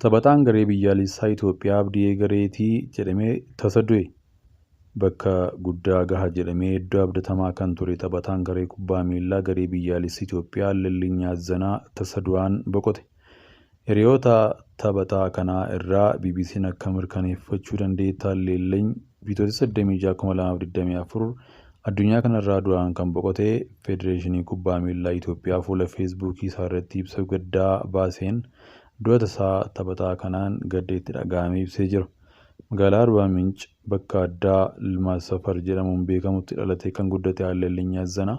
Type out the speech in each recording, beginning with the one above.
Taphataan garee biyyaalessaa Itoophiyaa abdii egereetii jedhamee tasa du'e. Bakka guddaa gaha jedhamee iddoo abdatamaa kan ture taphataan garee kubbaa miilaa garee biyyaalessaa Itoophiyaa Lellinyaa Zanaa tasa du'aan boqote. Hiriyoota taphataa kanaa irraa BBC'n akka mirkaneeffachuu dandeettaa Lellinyi Bitootessa 26/2024 addunyaa kanarraa du'aan kan boqote Federeeshinii Kubbaa Miilaa Itoophiyaa fuula Feesbuukii isaa irratti ibsa gaddaa baaseen du'a tasaa taphataa kanaan gadda itti dhaga'amee ibsee jira. Magaalaa Arbaa Minch bakka addaa Ilmaas Safar jedhamuun beekamutti dhalatee kan guddate Lellinyaa Zanaa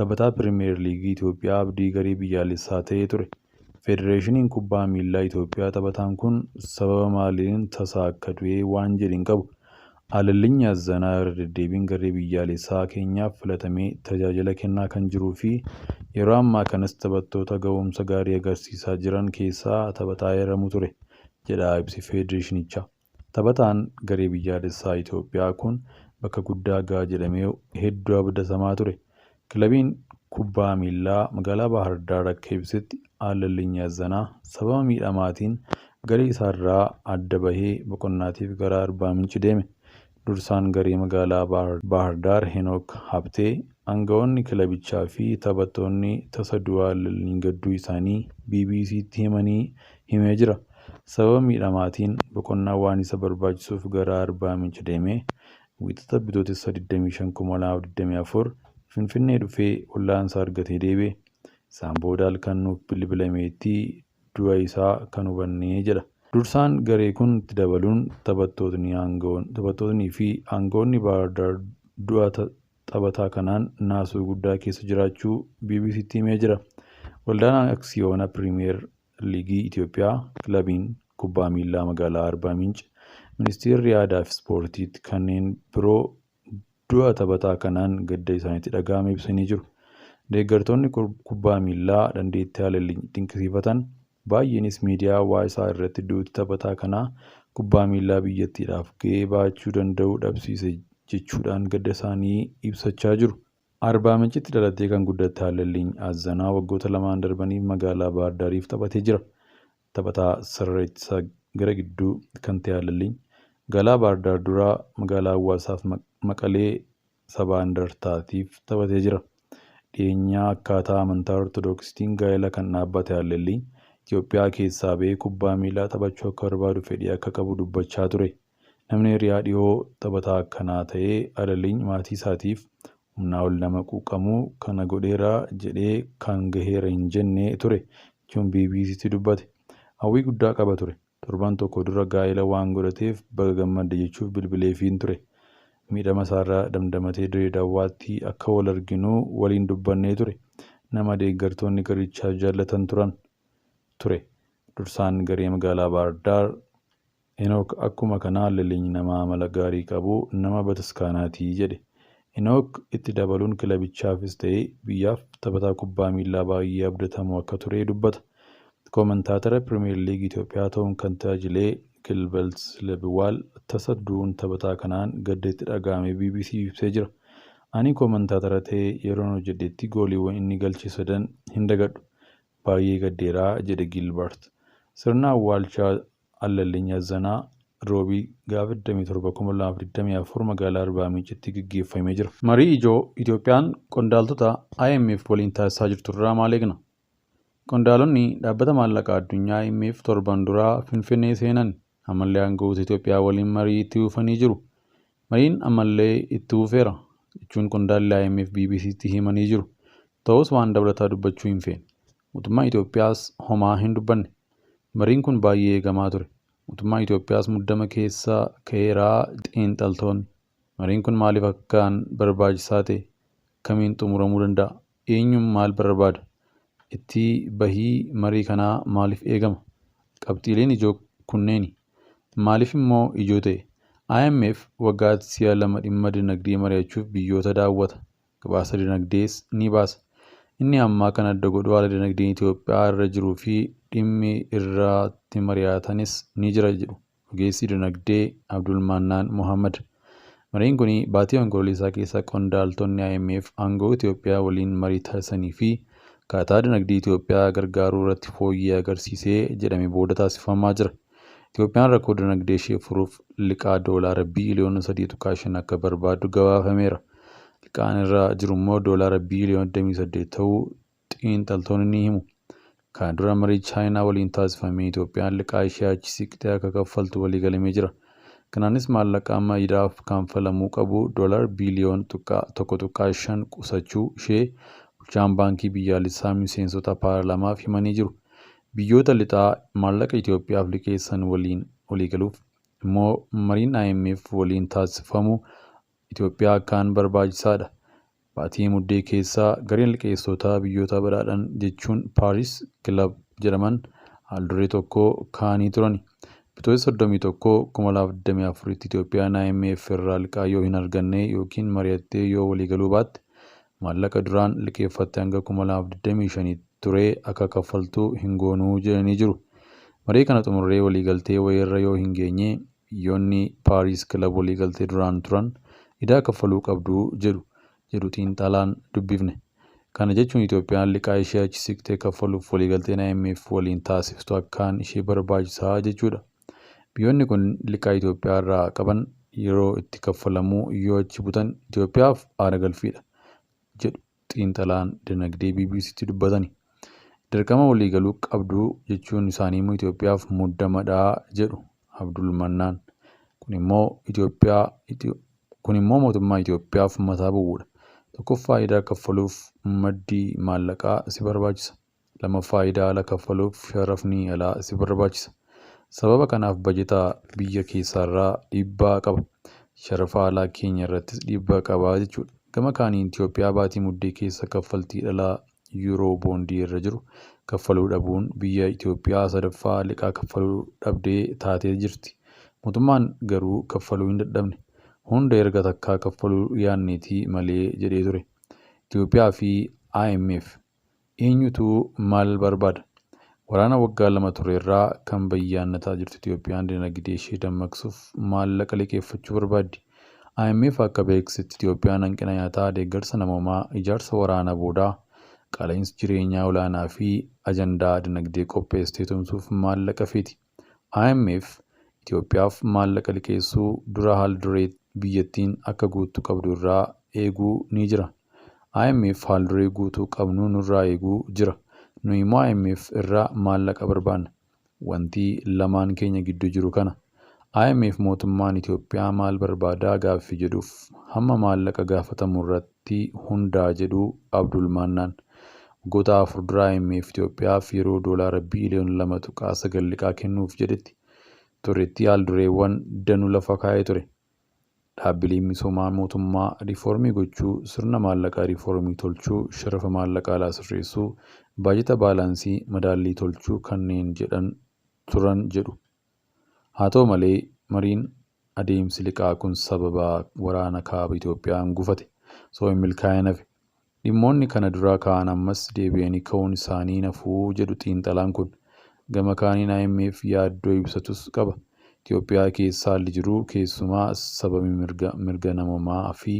taphataa Pirimeer Liigii Itoophiyaa abdii garee biyyaalessaa ta'ee ture. Federeeshiniin Kubbaa Miilaa Itoophiyaa taphataan kun sababa maaliin tasaa akka du'e waan jedhe hin qabu. Lellinyaa Zanaa irra deddeebiin garee biyyaalessaa keenyaaf filatamee tajaajila kennaa kan jiruu fi yeroo ammaa kanas taphattoota ga'umsa gaarii agarsiisaa jiran keessaa taphataa eeramu ture jedha ibsi Federeeshinichaa. Taphataan garee biyyaalessaa Itoophiyaa kun bakka guddaa gaha jedhamee hedduu abdatamaa ture. Kilabiin kubbaa miilaa magaalaa Bahar Daar akka ibsetti Lellinyaa Zanaa sababa miidhamaatiin garee isaarraa adda bahee boqonnaatiif gara Arbaa Minch deeme. Dursaan garee magaalaa Bahar Daar Henook Habtee aangawoonni kilabichaa fi taphattoonni tasa du'aa Lellinyi gadduu isaanii BBC'tti himee jira. Sababa miidhamaatiin boqonnaa waan isa barbaachisuuf gara Arbaa Minch deemee wiixata Bitootessa 25/2024 Finfinnee dhufee wal'aansa argatee deebi'e. Isaan booda halkan nuuf bilbilameetti du'a isaa kan hubannee jedha. Dursaan garee kun itti dabaluun taphattootni fi aangawoonni Bahar Daar du'a taphataa kanaan naasuu guddaa keessa jiraachuu BBC'tti himee jira. Waldaan Aksiyoona Pirimeer Liigii Itoophiyaa, kilabiin kubbaa miilaa magaalaa Arbaa Minch, Ministeerri Aadaa fi Ispoortiitti kanneen biroo du'a taphataa kanaan gadda isaaniitti dhaga'ame ibsanii jiru. Deeggartoonni kubbaa miilaa dandeettii Lellinyi dinqisiifatan baay'eenis miidiyaa hawaasaa irratti duuti taphataa kanaa kubbaa miilaa biyyattiidhaaf gahee baachuu danda'u dhabsiise jechuudhaan gadda isaanii ibsachaa jiru. Arbaa Minchitti dhalatee kan guddate Lellinyaa Zanaa waggoota lamaan darbaniif magaalaa Bahar Daariif taphatee jira. Taphataa sarara ittisaa gara gidduu kan ta'e Lellinyi magaalaa Bahar Daar duraa magaalaa hawaasaaf Maqalee Sabaa Indartaatiif taphatee jira. Dhiyeenyaa akkaataa amantaa Ortodoksiitiin gaa'ela kan dhaabbate Lellinyi Itoophiyaa keessaa ba'ee kubbaa miilaa taphachuu akka barbaadu fedhii akka qabu dubbachaa ture. Namni hiriyaa dhiyoo taphataa akkanaa ta'ee Lellinyi maatii isaatiif humnaa ol nama quuqamuu kana godheera jedhee kan gaheera hin jenne ture jechuun BBC'tti dubbate. Hawwii guddaa qaba ture. Torban tokko dura gaa'ela waan godhateef baga gammadde jechuuf bilbileefiin ture. Miidhama isaarraa damdamatee Dirree Dawaatti akka wal arginu waliin dubbannee ture. Nama deeggartoonni garichaa jaallatan ture. Dursaan garee magaalaa Bahar Daar Henook akkuma kanaa Lellinyi nama amala gaarii qabu nama bataskaanaatii jedhe. Henook itti dabaluun kilabichaafis ta'ee biyyaaf taphataa kubbaa miilaa baay'ee abdatamu akka ture dubbata. Koomentaatara Pirimeer Liigii Itoophiyaa ta'uun kan tajaajilee Gilbert Lebiwaal tasa du'uun taphataa kanaan gadda itti dhaga'ame BBC ibsee jira. Ani koomentaatara ta'ee yeroon hojjedhetti gooliiwwan inni galche 3 hin dagadhu. Baay'ee gaddeeraa jedhe Gilbert. Sirna awwaalchaa Lellinyaa Zanaa roobii gaafa 27/2024 magaalaa Arbaa Minchitti gaggeeffamee jira. Marii ijoo Itoophiyaan qondaaltota IMF waliin taasisaa jirturraa maal eegna? Qondaalonni dhaabbata maallaqaa addunyaa IMF torban duraa Finfinnee seenan ammallee aangawoota Itoophiyaa waliin marii itti fufanii jiru. Mariin ammallee itti fufeera jechuun qondaalli IMF BBC'tti himanii jiru. Ta'us waan dabalataa dubbachuu hin feene. Mootummaan Itoophiyaas homaa hin dubbanne. Mariin kun baay'ee eegamaa ture. Mootummaan Itoophiyaas muddama keessa ka'eeraa xiinxaltoonni. Mariin kun maaliif akkaan barbaachisaa ta'e? Kamiin xumuramuu danda'a? Eenyuun maal barbaada? Itti bahii marii kanaa maaliif eegama? Qabxiileen ijoo kunneeni. Maaliif immoo ijoo ta'e? IMF waggaatti si'a 2 dhimma dinagdee mari'achuuf biyyoota daawwata. Gabaasa dinagdees ni baasa. Inni ammaa kan adda godhu haala dinagdeen Itoophiyaa irra jiruu fi dhimmi irratti mari'atanis ni jira jedhu ogeessi dinagdee Abdulmannaan Muhammad. Mariin kun baatii onkololeessaa keessa qondaaltonni IMF aangawoota Itoophiyaa waliin marii taasisanii fi akkaataa dinagdee Itoophiyaa gargaaruu irratti fooyya'ee agarsiisee jedhamee booda taasifamaa jira. Itoophiyaan rakkoo dinagdee ishee furuuf liqaa doolaara biiliyoona 3.5 akka barbaaddu gabaafameera. Liqaan irra jiru immoo doolaara biiliyoona 28 ta'uu xiinxaltoonni ni himu. Kana dura marii Chaayinaa waliin taasifamee Itoophiyaan liqaa ishee achi siqtee akka kaffaltu waliigalamee jira. Kanaanis maallaqa amma idaaf kanfalamuu qabu doolaara biiliyoona 1.5 qusachuu ishee bulchaan baankii biyyaalessaa miseensota paarlaamaaf himanii jiru. Biyyoota lixaa maallaqa Itoophiyaaf liqeessan waliin waliigaluuf immoo mariin IMF waliin taasifamu Itoophiyaa akkaan barbaachisaadha. Baatii muddee keessaa gareen liqeessitoota biyyoota badhaadhan jechuun Paaris Kilab jedhaman haalduree tokko kaanii turani. Bitootessa 31/2024tti Itoophiyaan IMF irraa liqaa yoo hin arganne yookiin mari'attee yoo waliigaluu baatte maallaqa duraan liqeeffatte hanga 2025 ture akka kaffaltu hin goonuu jedhanii jiru. Marii kana xumurree waliigaltee wayiirra yoo hin geenye biyyoonni Paaris Kilab waliigaltee duraan turan idaa kaffaluu qabdu jedhu xiinxalaan dubbifne. Kana jechuun Itoophiyaan liqaa ishee achi siqtee kaffaluuf waliigalteen IMF waliin taasiftu akkaan ishee barbaachisaa jechuudha. Biyyoonni kun liqaa Itoophiyaa irraa qaban yeroo itti kaffalamuu yoo achi butan Itoophiyaaf aara galfiidha jedhu xiinxalaan dinagdee BBC'tti dubbatani. Dirqama waliigaluu qabdu jechuun isaanii immoo Itoophiyaaf muddamadha jedhu Abdul Mannaan. Kun immoo mootummaa Itoophiyaaf mataa bu'uudha. Tokkoffaa idaa kaffaluuf maddii maallaqaa si barbaachisa. Lammaffaa idaa ala kaffaluuf sharafni alaa si barbaachisa. Sababa kanaaf bajetaa biyya keessaarraa dhiibbaa qaba. Sharafa alaa keenya irrattis dhiibbaa qaba jechuudha. Gama kaaniin Itoophiyaa baatii muddee keessa kaffaltii dhalaa yuuroo boondii irra jiru kaffaluu dhabuun biyya Itoophiyaa sadaffaa liqaa kaffaluu dhabdee taatee jirti. Mootummaan garuu kaffaluu hin dadhabne. Hunda erga takkaa kaffaluu yaanneetii malee jedhee ture. Itoophiyaa fi IMF eenyutu maal barbaada? Waraana waggaa 2 ture irraa kan bayyaannataa jirtu Itoophiyaan dinagdee ishee dammaqsuuf maallaqa liqeeffachuu barbaaddi. IMF akka beeksisetti Itoophiyaan hanqina nyaataa, deeggarsa namoomaa, ijaarsa waraanaa boodaa, qaala'insa jireenyaa olaanaa fi ajandaa dinagdee qopheessitee tumsuuf maallaqa feeti. IMF Itoophiyaaf maallaqa liqeessuu dura haalduree biyyattiin akka guutuu qabdu irraa eeguu ni jira. IMF haalduree guutuu qabnu nurraa eeguu jira. Nu immoo IMF irraa maallaqa barbaanna. Wanti lamaan keenya gidduu jiru kana. IMF mootummaan Itoophiyaa maal barbaadaa gaaffii jedhuuf hamma maallaqa gaafatamu irratti hundaa jedhu Abdul Mannaan. Waggoota 4 dura IMF Itoophiyaaf yeroo doolaara biiliyoona 2.9 liqaa kennuuf jedhetti turetti haaldureewwan danuu lafa kaa'ee ture. Dhaabbileen misoomaa mootummaa riifoormii gochuu, sirna maallaqaa riifoormii tolchuu, sharafa maallaqaa alaa sirreessuu, baajata baalaansii madaallii tolchuu kanneen jedhan turan jedhu. Haa ta'u malee mariin adeemsi liqaa kun sababa waraana kaaba Itoophiyaan gufate osoo hin milkaa'in hafe. Dhimmoonni kana duraa ka'an ammas deebi'anii ka'uun isaanii nafuu jedhu xiinxalaan kun. Gama kaaniin IMF yaaddoo ibsatus qaba. Itoophiyaa keessa haalli jiru keessumaa sababii mirga namoomaa fi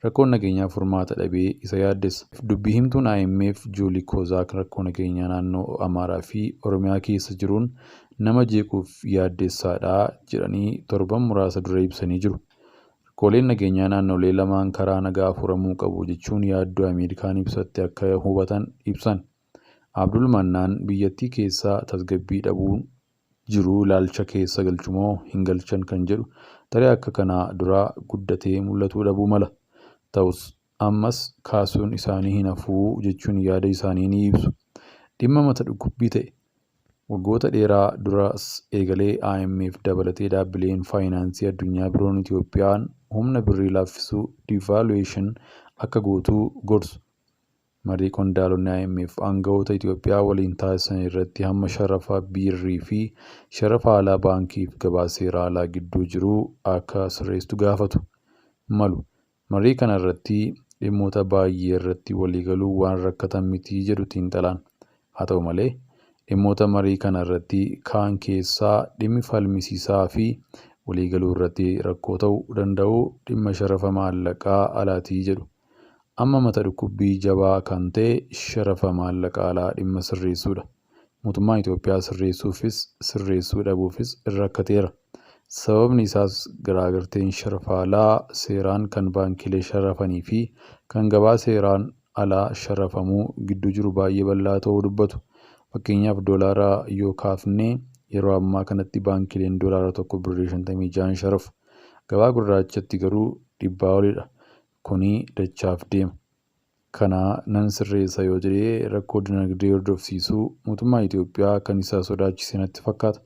rakkoon nageenyaa furmaata dhabee isa yaaddessa. Dubbii himtuun IMF Juulii Koozaak rakkoo nageenyaa naannoo Amaaraa fi Oromiyaa keessa jiruun nama jeequuf yaaddessaadha jedhanii torban muraasa dura ibsanii jiru. Rakkooleen nageenyaa naannolee lamaan karaa nagaa furamuu qabu jechuun yaaddoo Ameerikaan ibsatte akka hubatan ibsan. Abdul Mannaan biyyattii keessaa tasgabbii dhabuun jiru ilaalcha keessa galchumoo hin galchan kan jedhu tarii akka kanaa duraa guddatee mul'atuu dhabuu mala. Ta'us ammas kaasuun isaanii hin hafuu jechuun yaada isaanii ni ibsu. Dhimma mata dhukkubbii ta'e waggoota dheeraa duras eegalee IMF dabalatee dhaabbileen faayinaansii addunyaa biroon Itoophiyaan humna birrii laaffisuu devaluation akka gootuu gorsu. Marii qondaalonni IMF aangawoota Itoophiyaa waliin taasisan irratti hamma sharafa birrii fi sharafa alaa baankiif gabaa seeraa alaa gidduu jiru akka sirreessu gaafatu malu. Marii kana irratti dhimmoota baay'ee irratti waliigaluu waan rakkatan miti jedhu xiinxalaan. Haa ta'u malee dhimmoota marii kana irratti kaan keessaa dhimmi falmisiisaa fi waliigaluu irratti rakkoo ta'uu danda'u dhimma sharafa maallaqaa alaatii jedhu. amma mata dhukkubbii jabaa kan ta'e sharafa maallaqa alaa dhimma sirreessuudha. Mootummaan Itoophiyaa sirreessuufis sirreessuu dhabuufis rakkateera. Sababni isaas garaagarteen sharafa alaa seeraan kan baankiilee sharafanii fi kan gabaa seeraan alaa sharafamuu gidduu jiru baay'ee bal'aa ta'uu dubbatu. Fakkeenyaaf doolaaraa yoo kaafne yeroo ammaa kanatti baankiileen doolaara tokko birrii 56 sharafu. Gabaa gurraachatti garuu 100 olidha. Kuni dachaaf deema. Kana nan sirreessa yoo jedhee rakkoo dinagdee hordofsiisuu mootummaa Itoophiyaa kan isa sodaachise natti fakkaata.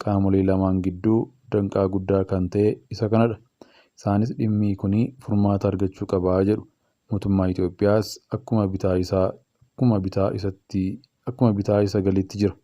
Qaamolee lamaan gidduu danqaa guddaa kan ta'e isa kanadha. Isaanis dhimmi kuni furmaata argachuu qabaa jedhu. Mootummaa Itoophiyaas akkuma bitaa isa galitti jira.